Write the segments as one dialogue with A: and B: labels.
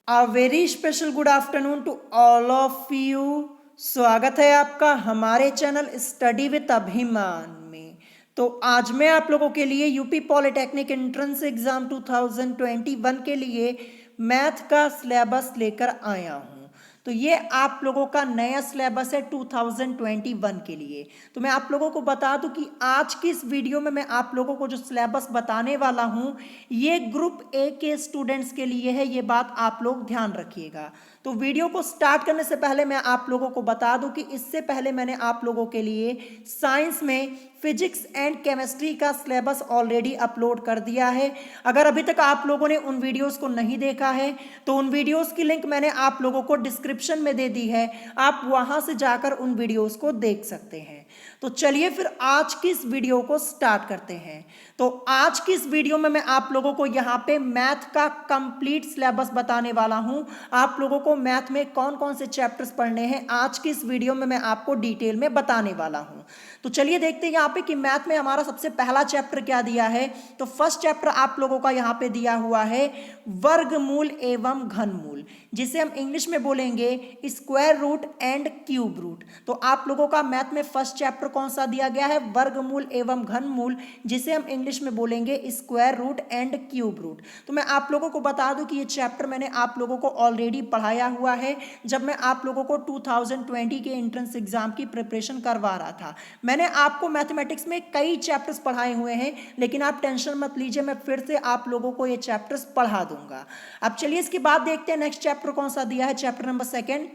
A: A very special good afternoon to all of you। स्वागत है आपका हमारे चैनल स्टडी विद अभिमान में। तो आज मैं आप लोगों के लिए यूपी पॉलिटेक्निक एंट्रेंस एग्जाम 2021 के लिए मैथ का सिलेबस लेकर आया हूँ। तो ये आप लोगों का नया सिलेबस है 2021 के लिए। तो मैं आप लोगों को बता दूं कि आज की इस वीडियो में मैं आप लोगों को जो सिलेबस बताने वाला हूँ ये ग्रुप ए के स्टूडेंट्स के लिए है, ये बात आप लोग ध्यान रखिएगा। तो वीडियो को स्टार्ट करने से पहले मैं आप लोगों को बता दूं कि इससे पहले मैंने आप लोगों के लिए साइंस में फिजिक्स एंड केमिस्ट्री का सिलेबस ऑलरेडी अपलोड कर दिया है। अगर अभी तक आप लोगों ने उन वीडियोस को नहीं देखा है तो उन वीडियोस की लिंक मैंने आप लोगों को डिस्क्रिप्शन में दे दी है, आप वहां से जाकर उन वीडियोस को देख सकते हैं। तो चलिए फिर आज की इस वीडियो को स्टार्ट करते हैं। तो आज की इस वीडियो में मैं आप लोगों को यहाँ पे मैथ का कंप्लीट सिलेबस बताने वाला हूं। आप लोगों को मैथ में कौन कौन से चैप्टर्स पढ़ने हैं आज की इस वीडियो में मैं आपको डिटेल में बताने वाला हूं। तो चलिए देखते हैं यहाँ पे कि मैथ में हमारा सबसे पहला चैप्टर क्या दिया है। तो फर्स्ट चैप्टर आप लोगों का यहाँ पे दिया हुआ है वर्गमूल एवं घनमूल, जिसे हम इंग्लिश में बोलेंगे square root and cube root. तो आप लोगों का मैथ में फर्स्ट चैप्टर कौन सा दिया गया है, वर्गमूल एवं घनमूल, जिसे हम इंग्लिश में बोलेंगे square root and cube root. तो मैं आप लोगों को बता दूं कि ये चैप्टर मैंने आप लोगों को ऑलरेडी पढ़ाया हुआ है जब मैं आप लोगों को 2020 के एंट्रेंस एग्जाम की प्रिपरेशन करवा रहा था। मैंने आपको मैथमेटिक्स में कई चैप्टर्स पढ़ाए हुए हैं, लेकिन आप टेंशन मत लीजिए, मैं फिर से आप लोगों को ये चैप्टर्स पढ़ा दूंगा। अब चलिए इसके बाद देखते हैं नेक्स्ट चैप्टर कौन सा दिया है, चैप्टर नंबर सेकंड।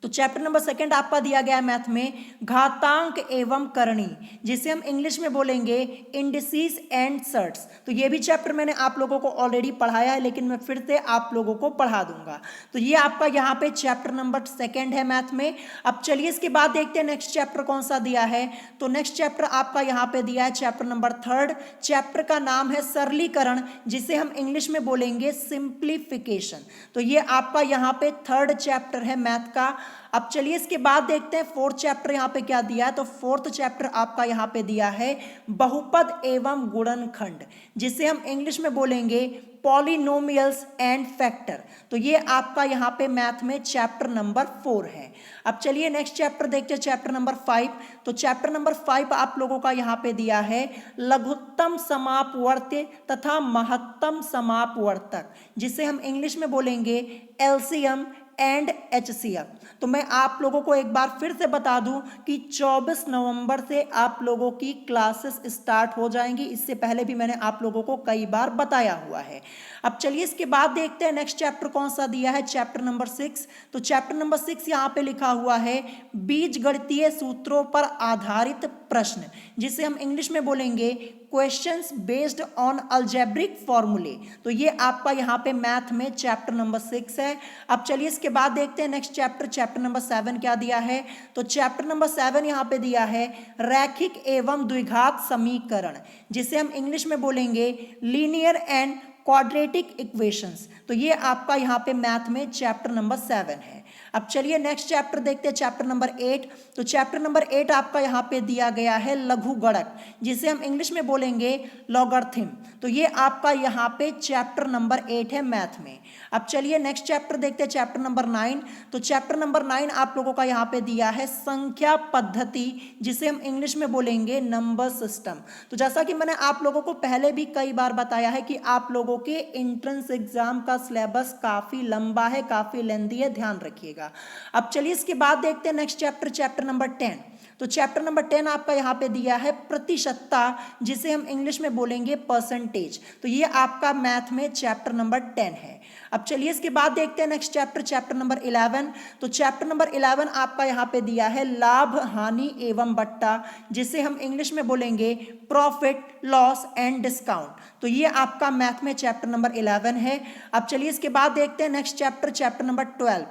A: तो चैप्टर नंबर सेकंड आपका दिया गया है मैथ में घातांक एवं करणी, जिसे हम इंग्लिश में बोलेंगे इंडिसेस एंड सर्ट्स। तो ये भी चैप्टर मैंने आप लोगों को ऑलरेडी पढ़ाया है, लेकिन मैं फिर से आप लोगों को पढ़ा दूंगा। तो ये आपका यहाँ पे चैप्टर नंबर सेकंड है मैथ में। अब चलिए इसके बाद देखते हैं नेक्स्ट चैप्टर कौन सा दिया है। तो नेक्स्ट चैप्टर आपका यहाँ पे दिया है चैप्टर नंबर थर्ड। चैप्टर का नाम है सरलीकरण, जिसे हम इंग्लिश में बोलेंगे सिंप्लीफिकेशन। तो ये आपका यहाँ पे थर्ड चैप्टर है मैथ का। अब चलिए इसके बाद देखते हैं फोर्थ चैप्टर यहाँ पे क्या दिया है। तो फोर्थ चैप्टर आपका यहाँ पे दिया है बहुपद एवं गुणनखंड, जिसे हम इंग्लिश में बोलेंगे पॉलिनोमियल्स एंड फैक्टर। तो ये आपका यहाँ पे मैथ में चैप्टर नंबर 4 है। अब चलिए नेक्स्ट चैप्टर देखते हैं, चैप्टर नंबर 5। तो चैप्टर नंबर 5 आप लोगों का यहाँ पे दिया है लघुत्तम समापवर्त्य तथा महत्तम समापवर्तक, जिसे हम इंग्लिश में बोलेंगे एलसीएम एंड एचसीएफ। तो मैं आप लोगों को एक बार फिर से बता दूं कि 24 नवंबर से आप लोगों की क्लासेस स्टार्ट हो जाएंगी। इससे पहले भी मैंने आप लोगों को कई बार बताया हुआ है। अब चलिए इसके बाद देखते हैं नेक्स्ट चैप्टर कौन सा दिया है, चैप्टर नंबर 6। तो चैप्टर नंबर 6 यहाँ पे लिखा हुआ है बीजगणितीय सूत्रों पर आधारित प्रश्न, जिसे हम इंग्लिश में बोलेंगे क्वेश्चंस बेस्ड ऑन अलजेब्रिक फॉर्मूले। तो ये आपका यहाँ पे मैथ में चैप्टर नंबर 6 है। अब चलिए इसके बाद देखते हैं नेक्स्ट चैप्टर, चैप्टर नंबर 7 क्या दिया है। तो चैप्टर नंबर 7 यहाँ पे दिया है रैखिक एवं द्विघात समीकरण, जिसे हम इंग्लिश में बोलेंगे लीनियर एंड क्वाड्रेटिक इक्वेशंस। तो ये आपका यहाँ पे मैथ में चैप्टर नंबर 7 है। अब चलिए नेक्स्ट चैप्टर देखते हैं, चैप्टर नंबर 8। तो चैप्टर नंबर 8 आपका यहाँ पे दिया गया है लघुगणक, जिसे हम इंग्लिश में बोलेंगे लॉगरिथम। तो ये आपका यहाँ पे चैप्टर नंबर 8 है मैथ में। अब चलिए नेक्स्ट चैप्टर देखते हैं, चैप्टर नंबर 9। तो चैप्टर नंबर 9 आप लोगों का यहाँ पे दिया है संख्या पद्धति, जिसे हम इंग्लिश में बोलेंगे नंबर सिस्टम। तो जैसा कि मैंने आप लोगों को पहले भी कई बार बताया है कि आप लोगों के एंट्रेंस एग्जाम का सिलेबस काफी लंबा है, काफी लेंथी है, ध्यान रखिएगा। अब चलिए इसके बाद देखते हैं नेक्स्ट चैप्टर, चैप्टर नंबर 10। तो चैप्टर नंबर 10 आपका यहाँ पे दिया है प्रतिशतता, जिसे हम इंग्लिश में बोलेंगे परसेंटेज। तो ये आपका मैथ में चैप्टर नंबर 10 है। अब चलिए इसके बाद देखते हैं नेक्स्ट चैप्टर, चैप्टर नंबर 11। तो चैप्टर नंबर 11 आपका यहाँ पे दिया है लाभ हानि एवं बट्टा, जिसे हम इंग्लिश में बोलेंगे प्रॉफिट लॉस एंड डिस्काउंट। तो ये आपका मैथ में चैप्टर नंबर 11 है। अब चलिए इसके बाद देखते हैं नेक्स्ट चैप्टर, चैप्टर नंबर 12।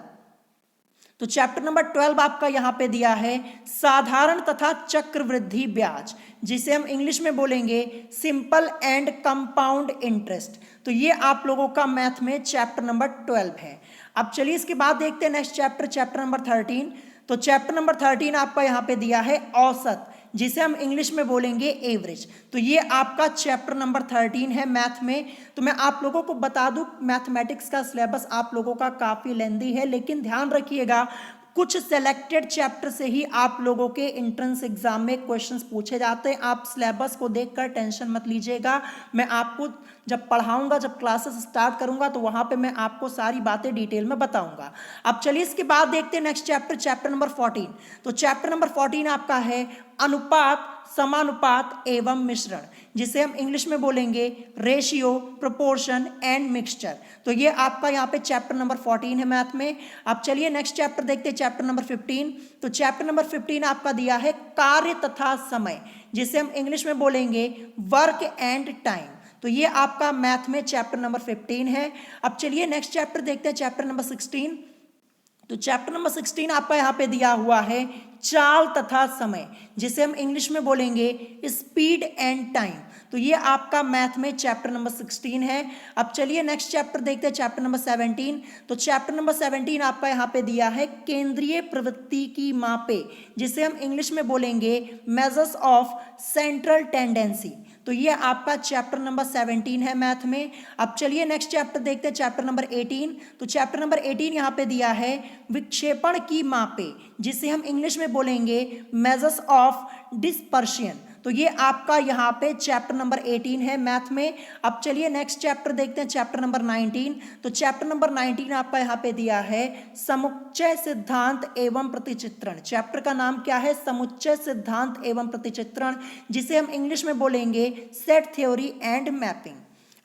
A: तो चैप्टर नंबर 12 आपका यहाँ पे दिया है साधारण तथा चक्रवृद्धि ब्याज, जिसे हम इंग्लिश में बोलेंगे सिंपल एंड कंपाउंड इंटरेस्ट। तो ये आप लोगों का मैथ में चैप्टर नंबर 12 है। अब चलिए इसके बाद देखते हैं नेक्स्ट चैप्टर, चैप्टर नंबर 13। तो चैप्टर नंबर 13 आपका यहाँ पे दिया है औसत, जिसे हम इंग्लिश में बोलेंगे एवरेज। तो ये आपका चैप्टर नंबर 13 है मैथ में। तो मैं आप लोगों को बता दूं, मैथमेटिक्स का सिलेबस आप लोगों का काफ़ी लेंदी है, लेकिन ध्यान रखिएगा कुछ सेलेक्टेड चैप्टर से ही आप लोगों के एंट्रेंस एग्जाम में क्वेश्चंस पूछे जाते हैं। आप सिलेबस को देखकर टेंशन मत लीजिएगा, मैं आपको जब पढ़ाऊंगा, जब क्लासेस स्टार्ट करूंगा तो वहां पे मैं आपको सारी बातें डिटेल में बताऊंगा। अब चलिए इसके बाद देखते हैं नेक्स्ट चैप्टर, चैप्टर नंबर 14। तो चैप्टर नंबर 14 आपका है अनुपात, समानुपात एवं मिश्रण, जिसे हम इंग्लिश में बोलेंगे रेशियो, प्रोपोर्शन एंड मिक्सचर। तो ये आपका यहाँ पे चैप्टर नंबर 14 है मैथ में। अब चलिए नेक्स्ट चैप्टर देखते हैं, चैप्टर नंबर 15। तो चैप्टर नंबर 15 आपका दिया है कार्य तथा समय, जिसे हम इंग्लिश में बोलेंगे वर्क एंड टाइम। तो ये आपका मैथ में चैप्टर नंबर 15 है। अब चलिए नेक्स्ट चैप्टर देखते हैं, चैप्टर नंबर 16। तो चैप्टर नंबर 16 आपका यहाँ पे दिया हुआ है चाल तथा समय, जिसे हम इंग्लिश में बोलेंगे स्पीड एंड टाइम। तो ये आपका मैथ में चैप्टर नंबर 16 है। अब चलिए नेक्स्ट चैप्टर देखते हैं, चैप्टर नंबर 17। तो चैप्टर नंबर 17 आपका यहाँ पे दिया है केंद्रीय प्रवृत्ति की मापे, जिसे हम इंग्लिश में बोलेंगे मेजर्स ऑफ सेंट्रल टेंडेंसी। तो ये आपका चैप्टर नंबर 17 है मैथ में। अब चलिए नेक्स्ट चैप्टर देखते हैं, चैप्टर नंबर 18। तो चैप्टर नंबर 18 यहाँ पे दिया है विक्षेपण की मापे, जिसे हम इंग्लिश में बोलेंगे मेजर्स ऑफ डिस्पर्शन। तो ये आपका यहाँ पे चैप्टर नंबर 18 है मैथ में। अब चलिए नेक्स्ट चैप्टर देखते हैं, चैप्टर नंबर 19। तो चैप्टर नंबर 19 आपका यहाँ पे दिया है समुच्चय सिद्धांत एवं प्रतिचित्रण। चैप्टर का नाम क्या है? समुच्चय सिद्धांत एवं प्रतिचित्रण, जिसे हम इंग्लिश में बोलेंगे सेट थ्योरी एंड मैपिंग।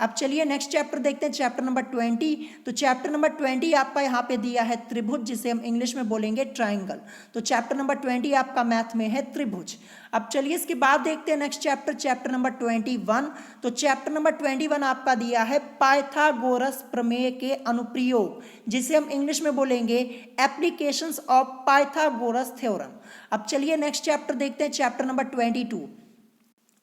A: अब चलिए नेक्स्ट चैप्टर देखते हैं, चैप्टर नंबर 20। तो चैप्टर नंबर 20 आपका यहाँ पे दिया है त्रिभुज, जिसे हम इंग्लिश में बोलेंगे ट्राइंगल। तो चैप्टर नंबर 20 आपका मैथ में है त्रिभुज। अब चलिए इसके बाद देखते हैं नेक्स्ट चैप्टर, चैप्टर नंबर 21। तो चैप्टर नंबर 21 आपका दिया है पाइथागोरस प्रमेय के अनुप्रयोग, जिसे हम इंग्लिश में बोलेंगे एप्लीकेशंस ऑफ पाइथागोरस थ्योरम। अब चलिए नेक्स्ट चैप्टर देखते हैं, चैप्टर नंबर 22।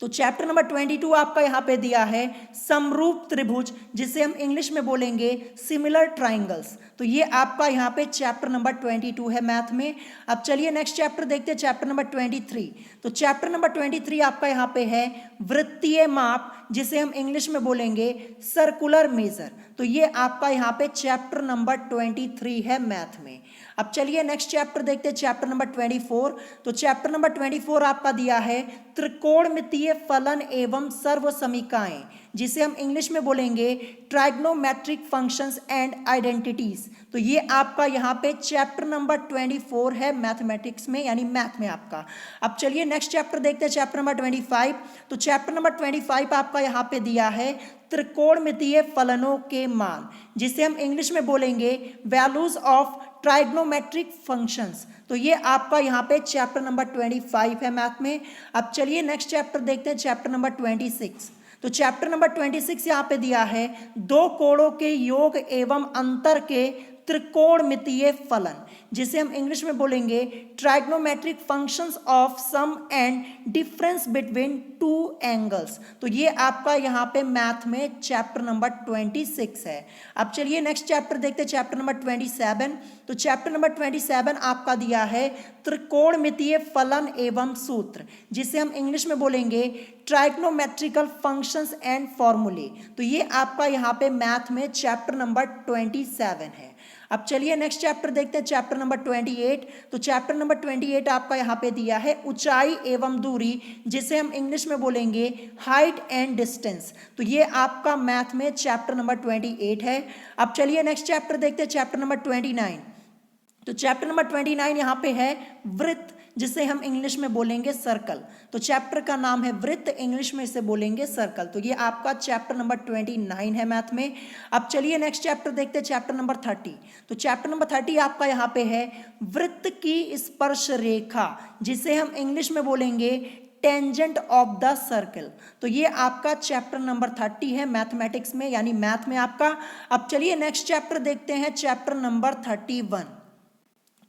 A: तो चैप्टर नंबर 22 आपका यहाँ पे दिया है समरूप त्रिभुज, जिसे हम इंग्लिश में बोलेंगे सिमिलर ट्राइंगल्स। तो ये आपका यहाँ पे चैप्टर नंबर 22 है मैथ में। अब चलिए नेक्स्ट चैप्टर देखते हैं, चैप्टर नंबर 23। तो चैप्टर नंबर 23 आपका यहाँ पे है वृत्तीय माप, जिसे हम इंग्लिश में बोलेंगे सर्कुलर मेजर। तो ये आपका यहाँ पे चैप्टर नंबर 23 है मैथ में। अब चलिए नेक्स्ट चैप्टर देखते हैं, चैप्टर नंबर 24। तो चैप्टर नंबर 24 आपका दिया है त्रिकोणमितीय फलन एवं सर्वसमीकाएं, जिसे हम इंग्लिश में बोलेंगे ट्राइग्नोमेट्रिक फंक्शंस एंड आइडेंटिटीज। तो ये आपका यहाँ पे चैप्टर नंबर 24 है मैथमेटिक्स में, यानी मैथ में आपका। अब चलिए नेक्स्ट चैप्टर देखते हैं, चैप्टर नंबर 25। तो चैप्टर नंबर 25 आपका यहाँ पे दिया है त्रिकोणमितीय फलनों के मान, जिसे हम इंग्लिश में बोलेंगे वैल्यूज ऑफ ट्राइग्नोमेट्रिक फंक्शंस। तो ये आपका यहाँ पे चैप्टर नंबर 25 है मैथ में। अब चलिए नेक्स्ट चैप्टर देखते हैं, चैप्टर नंबर 26। तो चैप्टर नंबर 26 यहाँ पे दिया है दो कोणों के योग एवं अंतर के त्रिकोणमितीय फलन, जिसे हम इंग्लिश में बोलेंगे trigonometric functions of sum and difference between two angles. तो ये आपका यहाँ पे मैथ में चैप्टर नंबर 26 है। अब चलिए नेक्स्ट चैप्टर देखते हैं, चैप्टर नंबर 27। तो चैप्टर नंबर 27 आपका दिया है त्रिकोणमितीय फलन एवं सूत्र, जिसे हम इंग्लिश में बोलेंगे ट्राइग्नोमेट्रिकल फंक्शंस एंड फॉर्मूले। तो ये आपका यहाँ पे मैथ में चैप्टर नंबर 27 है। अब चलिए नेक्स्ट चैप्टर देखते हैं, चैप्टर नंबर 28। तो चैप्टर नंबर 28 आपका यहाँ पे दिया है ऊंचाई एवं दूरी, जिसे हम इंग्लिश में बोलेंगे हाइट एंड डिस्टेंस। तो ये आपका मैथ में चैप्टर नंबर 28 है। अब चलिए नेक्स्ट चैप्टर देखते हैं, चैप्टर नंबर 29। तो चैप्टर नंबर 29 यहाँ पे है वृत्त, जिसे हम इंग्लिश में बोलेंगे सर्कल। तो चैप्टर का नाम है वृत्त, इंग्लिश में इसे बोलेंगे सर्कल। तो ये आपका चैप्टर नंबर 29 है मैथ में। अब चलिए नेक्स्ट चैप्टर देखते हैं, चैप्टर नंबर 30। तो चैप्टर नंबर 30 आपका यहाँ पे है वृत्त की स्पर्श रेखा, जिसे हम इंग्लिश में बोलेंगे टेंजेंट ऑफ द सर्कल। तो ये आपका चैप्टर नंबर 30 है मैथमेटिक्स में, यानी मैथ में आपका। अब चलिए नेक्स्ट चैप्टर देखते हैं, चैप्टर नंबर 31।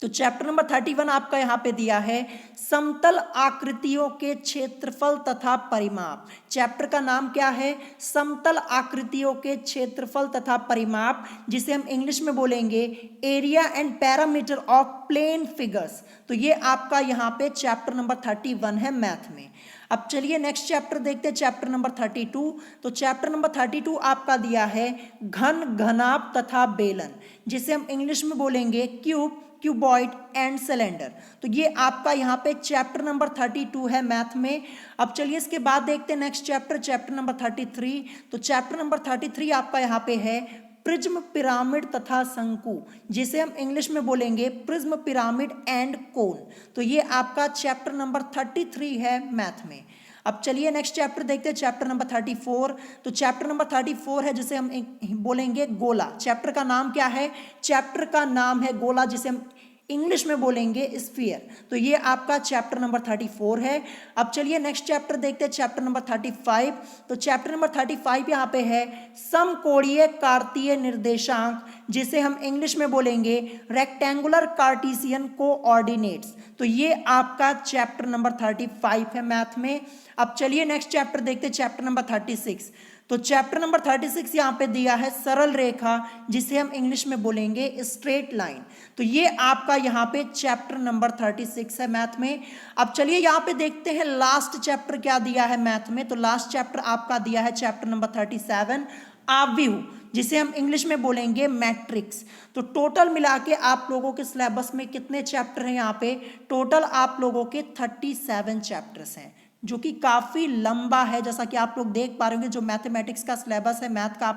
A: तो चैप्टर नंबर 31 आपका यहाँ पे दिया है समतल आकृतियों के क्षेत्रफल तथा परिमाप। चैप्टर का नाम क्या है? समतल आकृतियों के क्षेत्रफल तथा परिमाप, जिसे हम इंग्लिश में बोलेंगे area and perimeter of plane figures. तो ये आपका यहाँ पे चैप्टर नंबर 31 है मैथ में। अब चलिए नेक्स्ट चैप्टर देखते हैं, चैप्टर नंबर 32। तो चैप्टर नंबर 32 आपका दिया है घन, घनाभ तथा बेलन, जिसे हम इंग्लिश में बोलेंगे क्यूब, क्यूबॉइड एंड सिलेंडर। तो ये आपका यहाँ पे चैप्टर नंबर 32 है मैथ में। अब चलिए इसके बाद देखते हैं नेक्स्ट चैप्टर, चैप्टर नंबर 33। तो चैप्टर नंबर 33 आपका यहाँ पे है प्रिज्म, पिरामिड तथा शंकु, जिसे हम इंग्लिश में बोलेंगे प्रिज्म, पिरामिड एंड कोन। तो ये आपका चैप्टर नंबर 33 है मैथ में। अब चलिए नेक्स्ट चैप्टर देखते हैं, चैप्टर नंबर 34। तो चैप्टर नंबर 34 है जिसे हम बोलेंगे गोला। चैप्टर का नाम क्या है? चैप्टर का नाम है गोला, जिसे हम इंग्लिश में बोलेंगे स्फीयर। तो ये आपका चैप्टर नंबर 34 है। अब चलिए नेक्स्ट चैप्टर देखते हैं, चैप्टर नंबर 35। तो चैप्टर नंबर 35 यहाँ पे है समकोणीय कार्तीय निर्देशांक, जिसे हम इंग्लिश में बोलेंगे रेक्टेंगुलर कार्टेशियन कोऑर्डिनेट्स। तो ये आपका चैप्टर नंबर 35 है मैथ में। अब चलिए नेक्स्ट चैप्टर देखते हैं, चैप्टर नंबर 36। तो चैप्टर नंबर 36 यहाँ पे दिया है सरल रेखा, जिसे हम इंग्लिश में बोलेंगे स्ट्रेट लाइन। तो ये आपका यहाँ पे चैप्टर नंबर 36 है मैथ में। अब चलिए यहाँ पे देखते हैं लास्ट चैप्टर क्या दिया है मैथ में। तो लास्ट चैप्टर आपका दिया है चैप्टर नंबर 37 आव्यूह, जिसे हम इंग्लिश में बोलेंगे मैट्रिक्स। तो टोटल मिला के आप लोगों के सिलेबस में कितने चैप्टर हैं यहाँ पे? टोटल आप लोगों के 37 चैप्टर्स हैं, जो कि काफ़ी लंबा है। जैसा कि आप लोग देख पा रहे होंगे, जो मैथमेटिक्स का सिलेबस है, मैथ का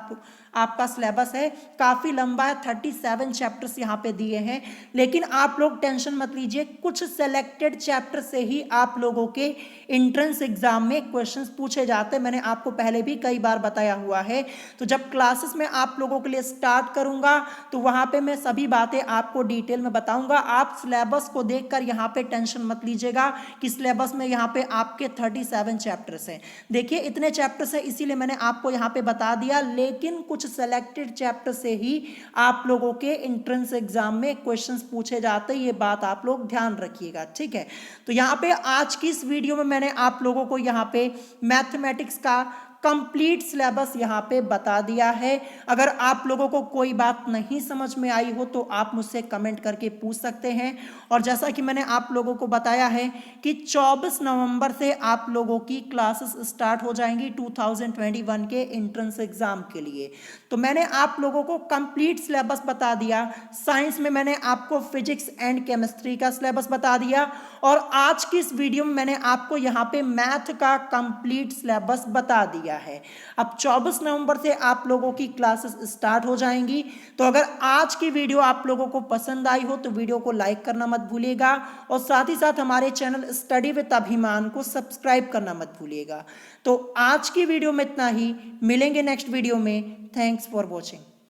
A: आपका सिलेबस है, काफ़ी लंबा है। 37 चैप्टर्स यहाँ पे दिए हैं। लेकिन आप लोग टेंशन मत लीजिए, कुछ सेलेक्टेड चैप्टर से ही आप लोगों के एंट्रेंस एग्जाम में क्वेश्चंस पूछे जाते हैं। मैंने आपको पहले भी कई बार बताया हुआ है। तो जब क्लासेस में आप लोगों के लिए स्टार्ट करूँगा, तो वहाँ पर मैं सभी बातें आपको डिटेल में बताऊँगा। आप सिलेबस को देख कर यहाँ पर टेंशन मत लीजिएगा कि सिलेबस में यहाँ पर आपके 37 चैप्टर्स हैं। देखिए इतने चैप्टर्स हैं, इसीलिए मैंने आपको यहाँ पे बता दिया। लेकिन कुछ सेलेक्टेड चैप्टर से ही आप लोगों के एंट्रेंस एग्जाम में क्वेश्चंस पूछे जाते हैं। ये बात आप लोग ध्यान रखिएगा, ठीक है। तो यहाँ पे आज की इस वीडियो में मैंने आप लोगों को यहाँ पे मैथमेटिक्स का कंप्लीट सिलेबस यहाँ पे बता दिया है। अगर आप लोगों को कोई बात नहीं समझ में आई हो तो आप मुझसे कमेंट करके पूछ सकते हैं। और जैसा कि मैंने आप लोगों को बताया है कि 24 नवंबर से आप लोगों की क्लासेस स्टार्ट हो जाएंगी 2021 के एंट्रेंस एग्जाम के लिए। तो मैंने आप लोगों को कंप्लीट सिलेबस बता दिया। साइंस में मैंने आपको फिजिक्स एंड केमिस्ट्री का सिलेबस बता दिया, और आज की इस वीडियो में मैंने आपको यहाँ पे मैथ का कंप्लीट सिलेबस बता दिया है। अब 24 नवंबर से आप लोगों की क्लासेस स्टार्ट हो जाएंगी। तो अगर आज की वीडियो आप लोगों को पसंद आई हो तो वीडियो को लाइक करना मत भूलिएगा, और साथ ही साथ हमारे चैनल स्टडी विद अभिमान को सब्सक्राइब करना मत भूलिएगा। तो आज की वीडियो में इतना ही, मिलेंगे नेक्स्ट वीडियो में। Thanks for watching.